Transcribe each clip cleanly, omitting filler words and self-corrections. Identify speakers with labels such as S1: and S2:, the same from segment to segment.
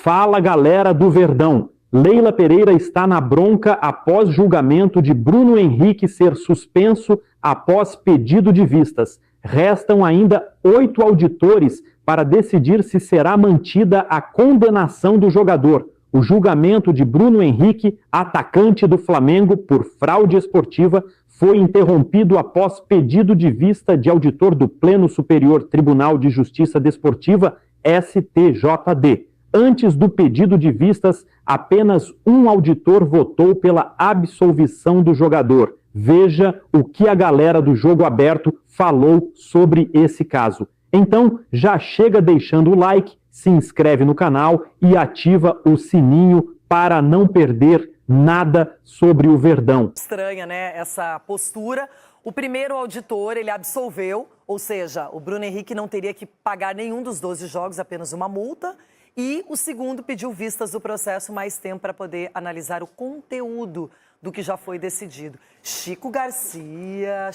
S1: Fala, galera do Verdão. Leila Pereira está na bronca após julgamento de Bruno Henrique ser suspenso após pedido de vistas. Restam ainda 8 auditores para decidir se será mantida a condenação do jogador. O julgamento de Bruno Henrique, atacante do Flamengo por fraude esportiva, foi interrompido após pedido de vista de auditor do Pleno Superior Tribunal de Justiça Desportiva, STJD. Antes do pedido de vistas, apenas um auditor votou pela absolvição do jogador. Veja o que a galera do Jogo Aberto falou sobre esse caso. Então, já chega deixando o like, se inscreve no canal e ativa o sininho para não perder nada sobre o Verdão.
S2: Estranha, né, essa postura. O primeiro auditor, ele absolveu, ou seja, o Bruno Henrique não teria que pagar nenhum dos 12 jogos, apenas uma multa. E o segundo pediu vistas do processo, mais tempo para poder analisar o conteúdo do que já foi decidido. Chico Garcia,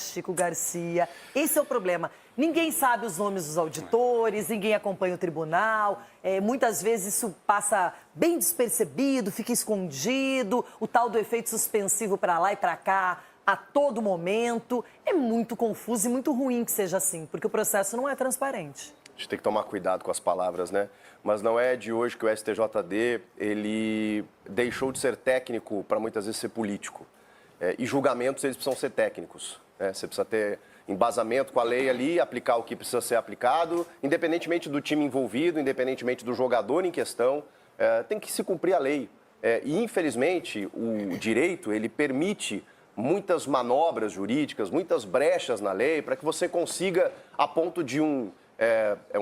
S2: esse é o problema. Ninguém sabe os nomes dos auditores, ninguém acompanha o tribunal, muitas vezes isso passa bem despercebido, fica escondido, o tal do efeito suspensivo para lá e para cá, a todo momento. É muito confuso e muito ruim que seja assim, porque o processo não é transparente.
S3: A gente tem que tomar cuidado com as palavras, né? Mas não é de hoje que o STJD, ele deixou de ser técnico para muitas vezes ser político. E julgamentos, eles precisam ser técnicos, né? Você precisa ter embasamento com a lei ali, aplicar o que precisa ser aplicado, independentemente do time envolvido, independentemente do jogador em questão, tem que se cumprir a lei. E, infelizmente, o direito, ele permite muitas manobras jurídicas, muitas brechas na lei, para que você consiga, a ponto de um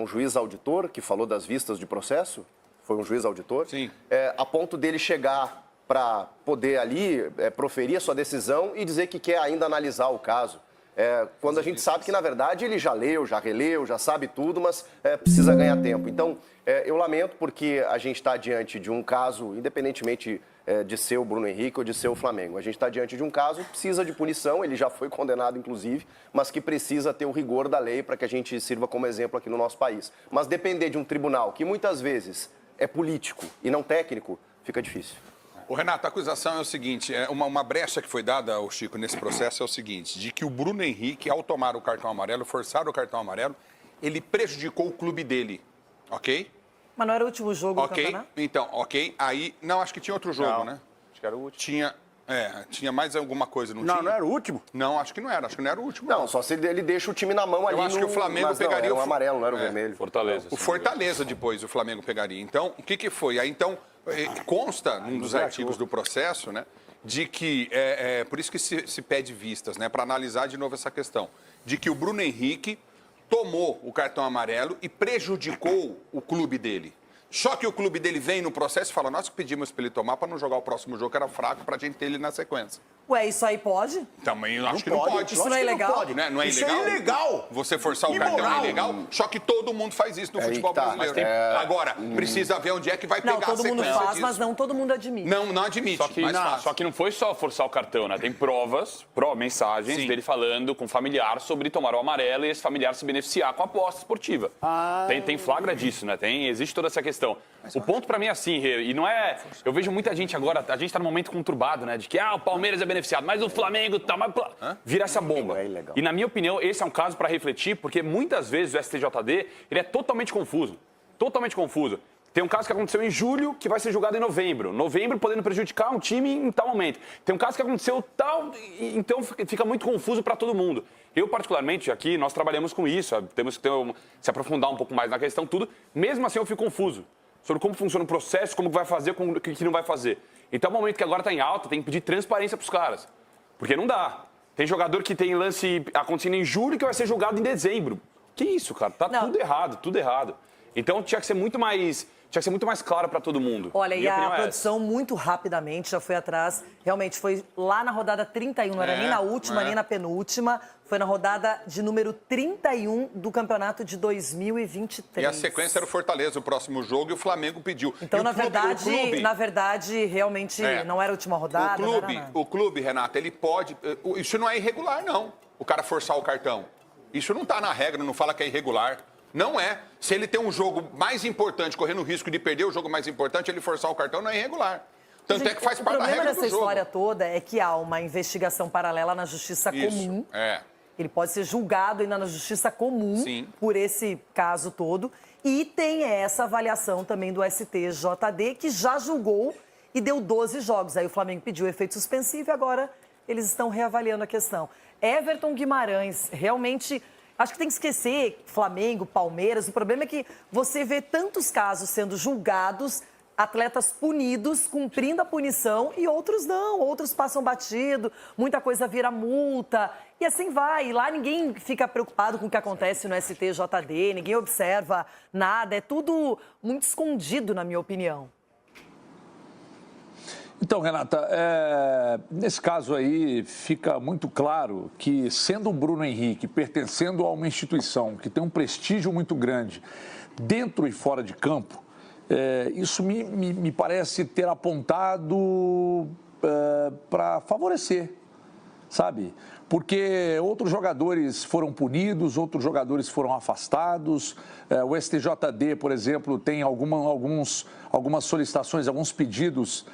S3: juiz auditor que falou das vistas de processo? Foi um juiz auditor?
S4: Sim.
S3: A ponto dele chegar para poder ali proferir a sua decisão e dizer que quer ainda analisar o caso. Quando a gente sabe que, na verdade, ele já leu, já releu, já sabe tudo, mas precisa ganhar tempo. Então, eu lamento porque a gente está diante de um caso, independentemente de ser o Bruno Henrique ou de ser o Flamengo. A gente está diante de um caso que precisa de punição, ele já foi condenado, inclusive, mas que precisa ter o rigor da lei para que a gente sirva como exemplo aqui no nosso país. Mas depender de um tribunal que muitas vezes é político e não técnico, fica difícil.
S4: O Renato, a acusação é o seguinte, uma brecha que foi dada ao Chico nesse processo é o seguinte, de que o Bruno Henrique, ao tomar o cartão amarelo, forçar o cartão amarelo, ele prejudicou o clube dele, ok?
S2: Mas não era o último jogo do campeonato?
S4: Então, ok. Aí, não, acho que tinha outro jogo, né?
S5: Acho que era o último.
S4: Tinha mais alguma coisa, não tinha?
S5: Não era o último?
S4: Não, acho que não era o último.
S3: Não, só se ele deixa o time na mão ali.
S4: Eu acho que o Flamengo pegaria
S3: o amarelo, não era o vermelho.
S5: Fortaleza.
S4: O Fortaleza depois o Flamengo pegaria. Então, o que foi? Aí, então, consta num dos artigos do processo, né, de que, por isso que se pede vistas, né, para analisar de novo essa questão, de que o Bruno Henrique tomou o cartão amarelo e prejudicou o clube dele. Só que o clube dele vem no processo e fala, nós que pedimos para ele tomar para não jogar o próximo jogo, que era fraco, para a gente ter ele na sequência.
S2: Ué, isso aí pode?
S4: Também eu acho que não pode.
S2: Isso não é ilegal?
S5: Não pode.
S4: Né? Não é
S5: Isso
S4: ilegal?
S5: é ilegal.
S4: Você forçar o cartão é ilegal, só que todo mundo faz isso no futebol brasileiro. Agora, precisa ver onde é que vai pegar a
S2: Não, todo mundo
S4: sequência
S2: faz,
S4: disso.
S2: mas não todo mundo admite.
S4: Não admite,
S5: Só que não foi só forçar o cartão, né? Tem provas, mensagens
S4: Sim.
S5: dele falando com um familiar sobre tomar o amarelo e esse familiar se beneficiar com a aposta esportiva. Tem flagra disso, né? Existe toda essa questão. O ponto pra mim é assim, e não é... Eu vejo muita gente agora, a gente tá num momento conturbado, né? De que, o Palmeiras é beneficiado, mas o Flamengo tá... Vira essa bomba. E na minha opinião, esse é um caso para refletir, porque muitas vezes o STJD, ele é totalmente confuso. Totalmente confuso. Tem um caso que aconteceu em julho, que vai ser julgado em novembro. Novembro podendo prejudicar um time em tal momento. Tem um caso que aconteceu tal, então fica muito confuso para todo mundo. Eu, particularmente, aqui, nós trabalhamos com isso, temos que se aprofundar um pouco mais na questão, tudo. Mesmo assim, eu fico confuso sobre como funciona o processo, como vai fazer, como que não vai fazer. Então, é um momento que agora está em alta, tem que pedir transparência para os caras. Porque não dá. Tem jogador que tem lance acontecendo em julho que vai ser julgado em dezembro. Que isso, cara? Tá tudo errado, tudo errado. Então tinha que ser muito mais claro para todo mundo.
S2: Olha, e a produção muito rapidamente já foi atrás. Realmente foi lá na rodada 31, não era nem na última, nem na penúltima. Foi na rodada de número 31 do campeonato de 2023.
S4: E a sequência era o Fortaleza, o próximo jogo, e o Flamengo pediu.
S2: Então, na verdade, realmente não era a última rodada.
S4: O clube, Renato, ele pode... Isso não é irregular, não. O cara forçar o cartão. Isso não está na regra, não fala que é irregular. Não é. Se ele tem um jogo mais importante, correndo o risco de perder o jogo mais importante, ele forçar o cartão, não é irregular. Tanto é que faz parte da regra do jogo.
S2: O problema dessa história toda é que há uma investigação paralela na Justiça Comum. Ele pode ser julgado ainda na Justiça Comum por esse caso todo. E tem essa avaliação também do STJD, que já julgou e deu 12 jogos. Aí o Flamengo pediu efeito suspensivo e agora eles estão reavaliando a questão. Everton Guimarães, realmente, acho que tem que esquecer Flamengo, Palmeiras. O problema é que você vê tantos casos sendo julgados, atletas punidos, cumprindo a punição, e outros não, outros passam batido, muita coisa vira multa, e assim vai. E lá ninguém fica preocupado com o que acontece no STJD, ninguém observa nada, é tudo muito escondido, na minha opinião.
S6: Então, Renata, nesse caso aí fica muito claro que, sendo o Bruno Henrique pertencendo a uma instituição que tem um prestígio muito grande dentro e fora de campo, isso me parece ter apontado para favorecer, sabe? Porque outros jogadores foram punidos, outros jogadores foram afastados. O STJD, por exemplo, tem algumas solicitações, alguns pedidos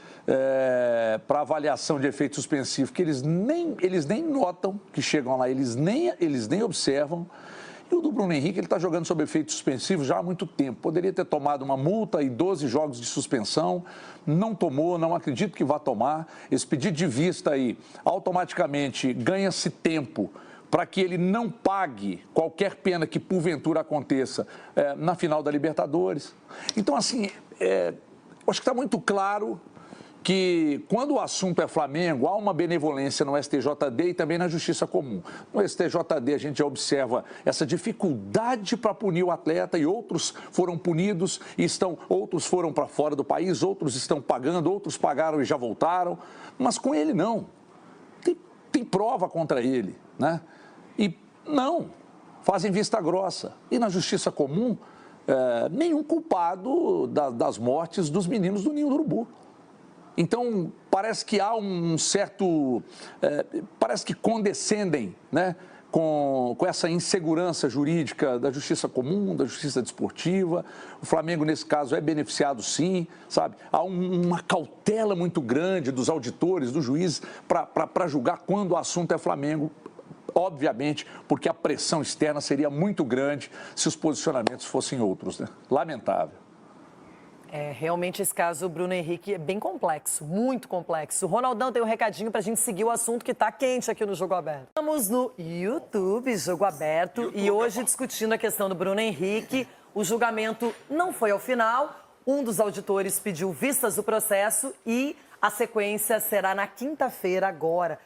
S6: para avaliação de efeito suspensivo que eles nem notam que chegam lá, eles nem observam. E o do Bruno Henrique, ele está jogando sob efeito suspensivo já há muito tempo. Poderia ter tomado uma multa e 12 jogos de suspensão, não tomou, não acredito que vá tomar. Esse pedido de vista aí, automaticamente ganha-se tempo para que ele não pague qualquer pena que porventura aconteça na final da Libertadores. Então, assim, acho que está muito claro que, quando o assunto é Flamengo, há uma benevolência no STJD e também na Justiça Comum. No STJD, a gente já observa essa dificuldade para punir o atleta, e outros foram punidos, outros foram para fora do país, outros estão pagando, outros pagaram e já voltaram, mas com ele não. Tem prova contra ele, né? E não, fazem vista grossa. E na Justiça Comum, nenhum culpado das mortes dos meninos do Ninho do Urubu. Então, parece que há um certo... parece que condescendem, né, com essa insegurança jurídica da Justiça Comum, da Justiça Desportiva. O Flamengo, nesse caso, é beneficiado sim, sabe? Há uma cautela muito grande dos auditores, dos juízes, para julgar quando o assunto é Flamengo. Obviamente, porque a pressão externa seria muito grande se os posicionamentos fossem outros, né? Lamentável.
S2: Realmente esse caso, Bruno Henrique, é bem complexo, muito complexo. O Ronaldão tem um recadinho pra gente seguir o assunto que tá quente aqui no Jogo Aberto. Estamos no YouTube, Jogo Aberto, e hoje discutindo a questão do Bruno Henrique. O julgamento não foi ao final, um dos auditores pediu vistas do processo e a sequência será na quinta-feira agora.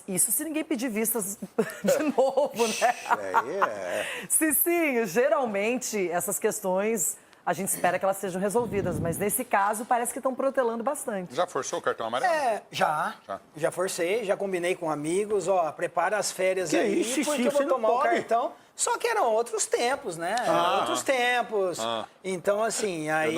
S2: Isso se ninguém pedir vistas de novo, né? Cicinho, geralmente essas questões... a gente espera que elas sejam resolvidas, mas nesse caso parece que estão protelando bastante.
S4: Já forçou o cartão amarelo?
S7: Já forcei, já combinei com amigos, prepara as férias aí, porque eu vou tomar o cartão. Só que eram outros tempos, né? Outros tempos. Então, assim, aí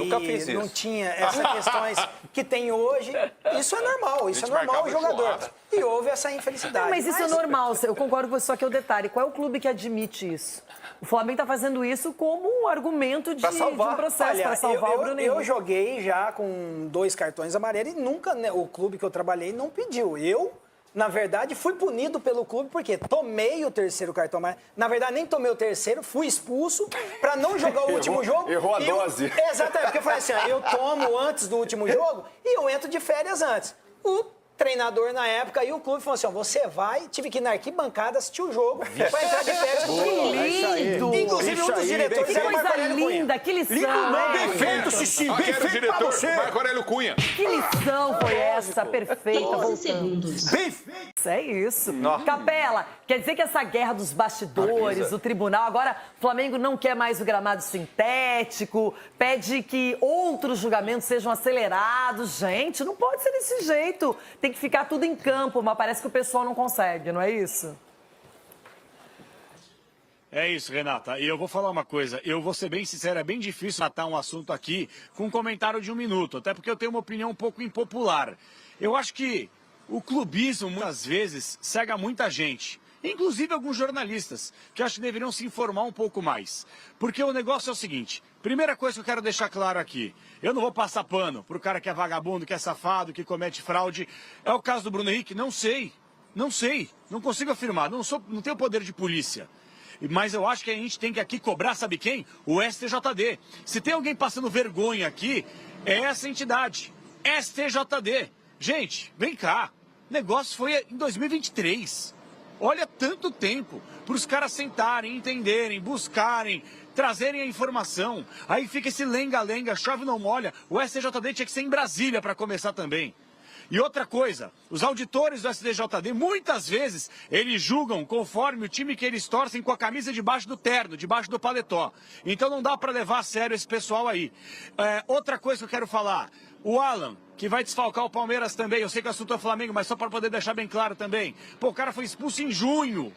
S7: não tinha essas questões que tem hoje. Isso é normal, isso é normal o jogador. E houve essa infelicidade.
S2: Não, mas isso é normal, eu concordo com você, só que é o detalhe. Qual é o clube que admite isso? O Flamengo está fazendo isso como um argumento de um processo para salvar o Bruno Henrique.
S7: Eu joguei já com 2 cartões amarelos e nunca, né, o clube que eu trabalhei não pediu. Eu, na verdade, fui punido pelo clube porque tomei o 3º cartão amarelo. Na verdade, nem tomei o 3º, fui expulso para não jogar o último jogo.
S3: Errou a dose.
S7: Exatamente, porque eu falei assim, eu tomo antes do último jogo e eu entro de férias antes. O treinador na época e o clube falou assim, você vai, tive que ir na arquibancada assistir o jogo para entrar de férias com o
S2: lindo!
S7: Inclusive, um dos diretores...
S2: Que coisa linda, que lição!
S8: Bem feito, Cici, bem feito pra você!
S4: Marco Aurélio Cunha.
S2: Que lição foi essa? Perfeita,
S9: 12 segundos.
S8: Bem feito!
S2: É isso. Capela, quer dizer que essa guerra dos bastidores, o tribunal, agora o Flamengo não quer mais o gramado sintético, pede que outros julgamentos sejam acelerados. Gente, não pode ser desse jeito. Tem que ficar tudo em campo, mas parece que o pessoal não consegue, não é isso?
S10: É isso, Renata. E eu vou falar uma coisa. Eu vou ser bem sincero, é bem difícil matar um assunto aqui com um comentário de 1 minuto, até porque eu tenho uma opinião um pouco impopular. Eu acho que o clubismo, muitas vezes, cega muita gente. inclusive alguns jornalistas, que acho que deveriam se informar um pouco mais. Porque o negócio é o seguinte, primeira coisa que eu quero deixar claro aqui, eu não vou passar pano pro cara que é vagabundo, que é safado, que comete fraude. É o caso do Bruno Henrique? Não sei, não consigo afirmar, não tenho poder de polícia. Mas eu acho que a gente tem que aqui cobrar, sabe quem? O STJD. Se tem alguém passando vergonha aqui, é essa entidade, STJD. Gente, vem cá, o negócio foi em 2023. Olha tanto tempo para os caras sentarem, entenderem, buscarem, trazerem a informação. Aí fica esse lenga-lenga, chove não molha. O STJD tinha que ser em Brasília para começar também. E outra coisa, os auditores do STJD, muitas vezes, eles julgam conforme o time que eles torcem com a camisa debaixo do terno, debaixo do paletó. Então não dá para levar a sério esse pessoal aí. Outra coisa que eu quero falar, o Alan, que vai desfalcar o Palmeiras também, eu sei que o assunto é Flamengo, mas só para poder deixar bem claro também. Pô, o cara foi expulso em junho,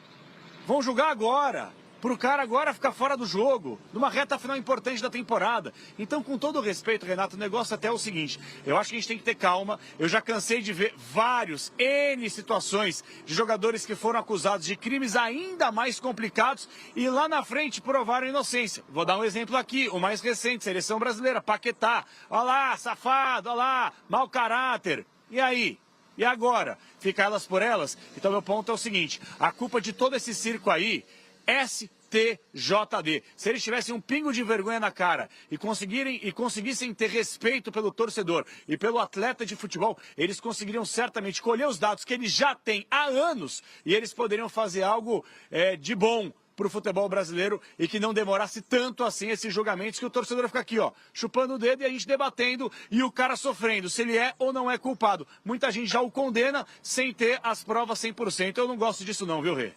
S10: vão julgar agora. Para o cara agora ficar fora do jogo, numa reta final importante da temporada. Então, com todo o respeito, Renato, o negócio até é o seguinte, eu acho que a gente tem que ter calma, eu já cansei de ver vários, N situações de jogadores que foram acusados de crimes ainda mais complicados e lá na frente provaram inocência. Vou dar um exemplo aqui, o mais recente, Seleção Brasileira, Paquetá, olha lá, safado, olha lá, mau caráter, e aí? E agora? Fica elas por elas? Então, meu ponto é o seguinte, a culpa de todo esse circo aí, STJD. Se eles tivessem um pingo de vergonha na cara e conseguissem ter respeito pelo torcedor e pelo atleta de futebol, eles conseguiriam certamente colher os dados que eles já têm há anos e eles poderiam fazer algo de bom para o futebol brasileiro e que não demorasse tanto assim esses julgamentos que o torcedor fica aqui, ó, chupando o dedo e a gente debatendo e o cara sofrendo, se ele é ou não é culpado. Muita gente já o condena sem ter as provas 100%. Eu não gosto disso não, viu, Rê?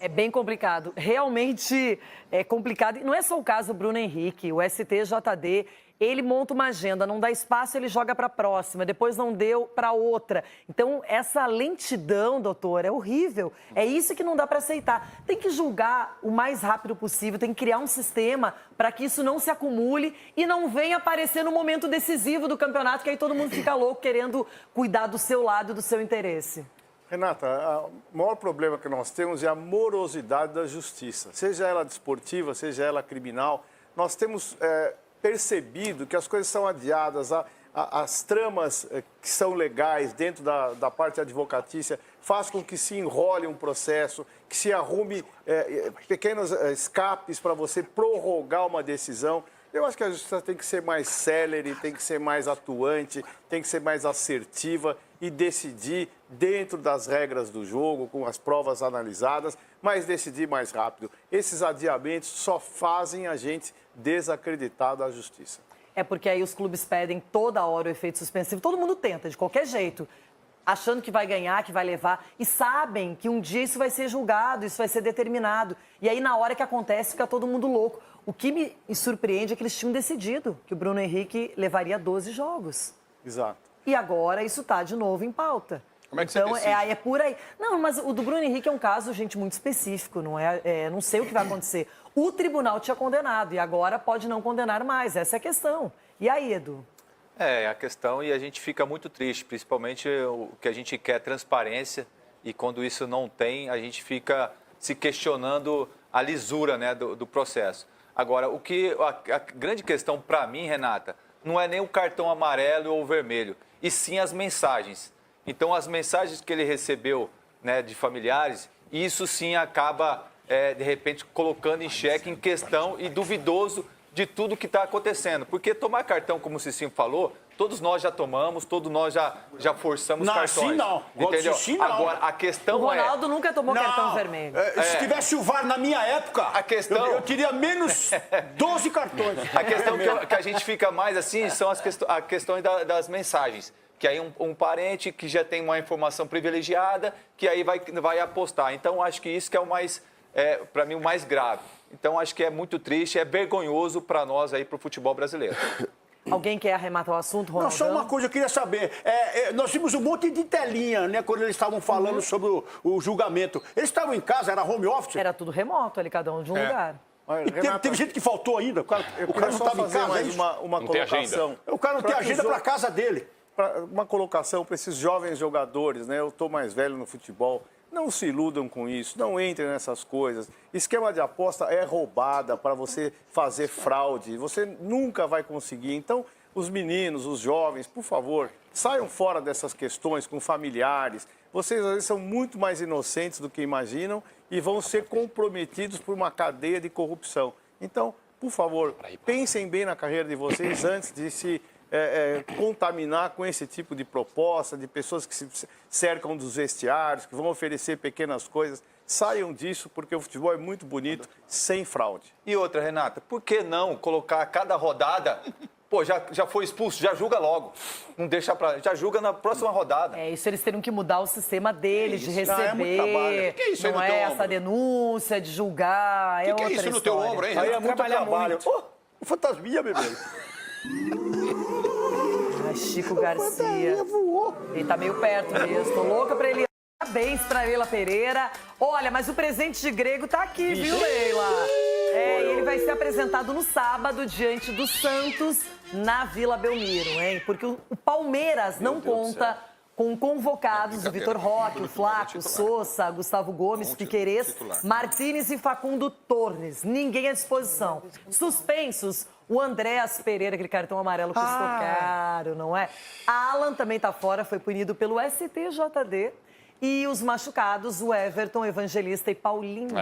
S2: É bem complicado, realmente é complicado. E não é só o caso do Bruno Henrique, o STJD, ele monta uma agenda, não dá espaço, ele joga para a próxima, depois não deu para outra. Então, essa lentidão, doutor, é horrível. É isso que não dá para aceitar. Tem que julgar o mais rápido possível, tem que criar um sistema para que isso não se acumule e não venha aparecer no momento decisivo do campeonato, que aí todo mundo fica louco querendo cuidar do seu lado e do seu interesse.
S9: Renata, o maior problema que nós temos é a morosidade da justiça, seja ela desportiva, seja ela criminal. Nós temos percebido que as coisas são adiadas, as tramas que são legais dentro da parte advocatícia faz com que se enrole um processo, que se arrume pequenos escapes para você prorrogar uma decisão. Eu acho que a justiça tem que ser mais célere, tem que ser mais atuante, tem que ser mais assertiva e decidir dentro das regras do jogo, com as provas analisadas, mas decidir mais rápido. Esses adiamentos só fazem a gente desacreditar da justiça.
S2: É porque aí os clubes pedem toda hora o efeito suspensivo, todo mundo tenta, de qualquer jeito, achando que vai ganhar, que vai levar, e sabem que um dia isso vai ser julgado, isso vai ser determinado. E aí, na hora que acontece, fica todo mundo louco. O que me surpreende é que eles tinham decidido que o Bruno Henrique levaria 12 jogos.
S9: Exato.
S2: E agora isso está de novo em pauta.
S4: Como é que
S2: então,
S4: você decide?
S2: é por aí. Não, mas o do Bruno Henrique é um caso, gente, muito específico, não é? Não sei o que vai acontecer. O tribunal tinha condenado e agora pode não condenar mais. Essa é a questão. E aí, Edu?
S11: É a questão e a gente fica muito triste, principalmente o que a gente quer é transparência e quando isso não tem, a gente fica se questionando a lisura, né, do processo. Agora, a grande questão para mim, Renata, não é nem o cartão amarelo ou vermelho, e sim as mensagens. Então, as mensagens que ele recebeu, né, de familiares, isso sim acaba, de repente, colocando em xeque, em questão e duvidoso de tudo que está acontecendo. Porque tomar cartão, como o Cicinho falou, todos nós já tomamos, todos nós já forçamos cartões.
S8: Assim não.
S11: Entendeu?
S8: Não.
S11: Agora, a questão
S2: o Ronaldo nunca tomou cartão vermelho.
S8: Se tivesse o VAR na minha época,
S11: a questão...
S8: eu teria menos 12 cartões.
S11: A questão que a gente fica mais assim são as questões das mensagens. Que aí um parente que já tem uma informação privilegiada, que aí vai apostar. Então, acho que isso que é o mais, para mim, o mais grave. Então, acho que é muito triste, é vergonhoso para nós aí, para o futebol brasileiro.
S2: Alguém quer arrematar o assunto, Ronaldo?
S8: Não, só uma coisa, eu queria saber. Nós vimos um monte de telinha, né, quando eles estavam falando sobre o julgamento. Eles estavam em casa, era home office?
S2: Era tudo remoto ali, cada um de um lugar.
S8: E teve gente que faltou ainda. O cara não estava em casa.
S9: Mais uma colocação.
S8: O cara não tem agenda para casa dele.
S9: Uma colocação para esses jovens jogadores, né? Eu estou mais velho no futebol, Não se iludam com isso, não entrem nessas coisas. Esquema de aposta é roubada para você fazer fraude, você nunca vai conseguir. Então, os meninos, os jovens, por favor, saiam fora dessas questões com familiares. Vocês às vezes são muito mais inocentes do que imaginam e vão ser comprometidos por uma cadeia de corrupção. Então, por favor, pensem bem na carreira de vocês antes de se contaminar com esse tipo de proposta, de pessoas que se cercam dos vestiários, que vão oferecer pequenas coisas. Saiam disso, porque o futebol é muito bonito, sem fraude.
S11: E outra, Renata, por que não colocar cada rodada... Pô, já foi expulso, já julga logo. Não deixa já julga na próxima rodada.
S2: Isso eles teriam que mudar o sistema deles, de receber.
S4: Que isso aí
S2: não
S4: no
S2: é
S4: teu
S2: essa
S4: ombro?
S2: denúncia, de julgar.
S4: Que é isso no teu ombro, hein?
S8: Aí é muito trabalho. O fantasminha, bebê.
S2: Ai, Chico Garcia. Ele tá meio perto mesmo. Tô louca pra ele. Parabéns pra Leila Pereira. Olha, mas o presente de Grego tá aqui, viu, Leila? Ele vai ser apresentado no sábado diante do Santos na Vila Belmiro, hein? Porque o Palmeiras não conta com convocados o Vitor Roque, o Flaco, o Sousa, Gustavo Gomes, Piquerez, Martínez e Facundo Torres. Ninguém à disposição. Suspensos, o Andréas Pereira, aquele cartão amarelo custou caro, não é? Alan também tá fora, foi punido pelo STJD. E os machucados, o Everton, Evangelista e Paulinho.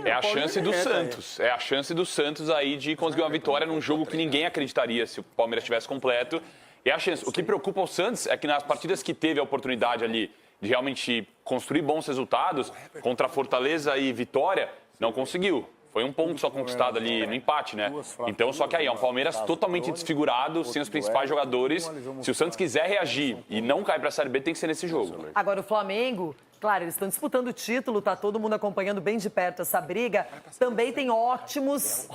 S5: É a chance do Santos. É a chance do Santos aí de conseguir uma vitória num jogo que ninguém acreditaria se o Palmeiras estivesse completo. É a chance. O que preocupa o Santos é que nas partidas que teve a oportunidade ali de realmente construir bons resultados, contra Fortaleza e Vitória, não conseguiu. Foi um ponto só conquistado ali no empate, né? Então, só que aí é um Palmeiras totalmente desfigurado, sem os principais jogadores. Se o Santos quiser reagir e não cair para a Série B, tem que ser nesse jogo.
S2: Agora, o Flamengo, claro, eles estão disputando o título, tá todo mundo acompanhando bem de perto essa briga. Também tem ótimos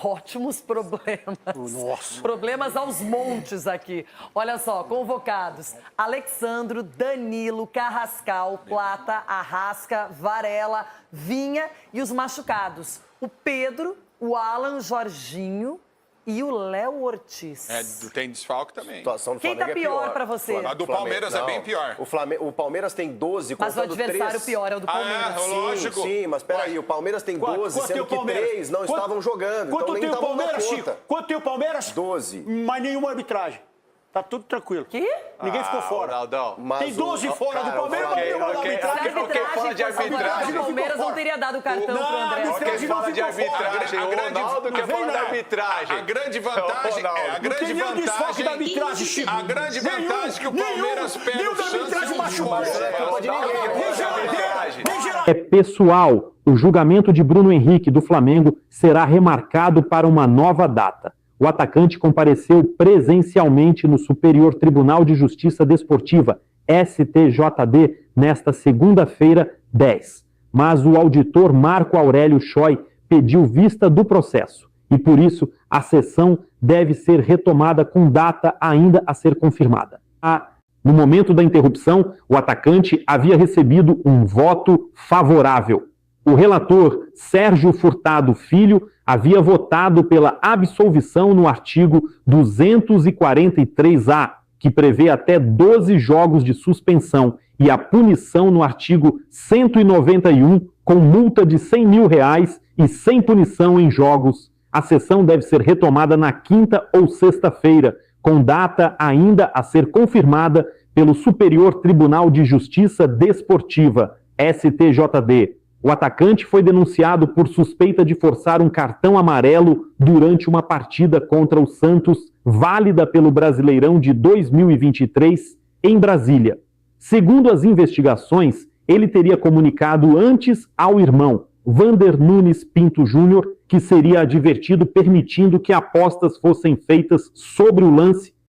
S2: problemas.
S8: Nossa.
S2: Problemas aos montes aqui. Olha só, convocados: Alexandro, Danilo, Carrascal, Plata, Arrasca, Varela, Vinha e os machucados: o Pedro, o Alan, Jorginho e o Léo Ortiz.
S4: Tem desfalque também.
S2: Quem tá pior pra você?
S4: A do Palmeiras é bem pior.
S3: O Palmeiras tem 12,
S2: mas o
S3: contando
S2: adversário
S3: 3.
S2: pior é o do Palmeiras.
S3: Lógico. Sim, mas peraí, o Palmeiras tem 12, sendo que 3 não estavam jogando.
S8: Quanto
S3: então
S8: tem o Palmeiras, Chico? Quanto tem o Palmeiras?
S3: 12.
S8: Mas nenhuma arbitragem. Tá tudo tranquilo.
S2: Que?
S8: Ninguém ficou fora.
S11: Ronaldão.
S8: Tem 12 fora do Palmeiras, mas nenhuma arbitragem.
S11: Quem fala de arbitragem?
S2: O Palmeiras não teria dado o cartão pro André.
S11: Quem fala de arbitragem? O Ronaldo quer falar da arbitragem.
S4: A grande vantagem
S11: a
S4: grande vantagem
S8: da arbitragem, Chico.
S4: A grande vantagem que o Palmeiras pega o Santos
S8: machucou.
S1: É pessoal, o julgamento de Bruno Henrique do Flamengo será remarcado para uma nova data. O atacante compareceu presencialmente no Superior Tribunal de Justiça Desportiva, STJD, nesta segunda-feira, 10. Mas o auditor Marco Aurélio Choi pediu vista do processo e, por isso, a sessão deve ser retomada com data ainda a ser confirmada. No momento da interrupção, o atacante havia recebido um voto favorável. O relator Sérgio Furtado Filho havia votado pela absolvição no artigo 243-A, que prevê até 12 jogos de suspensão, e a punição no artigo 191, com multa de R$100 mil e sem punição em jogos. A sessão deve ser retomada na quinta ou sexta-feira, com data ainda a ser confirmada pelo Superior Tribunal de Justiça Desportiva, STJD. O atacante foi denunciado por suspeita de forçar um cartão amarelo durante uma partida contra o Santos, válida pelo Brasileirão de 2023, em Brasília. Segundo as investigações, ele teria comunicado antes ao irmão, Vander Nunes Pinto Júnior, que seria advertido permitindo que apostas fossem feitas sobre o lance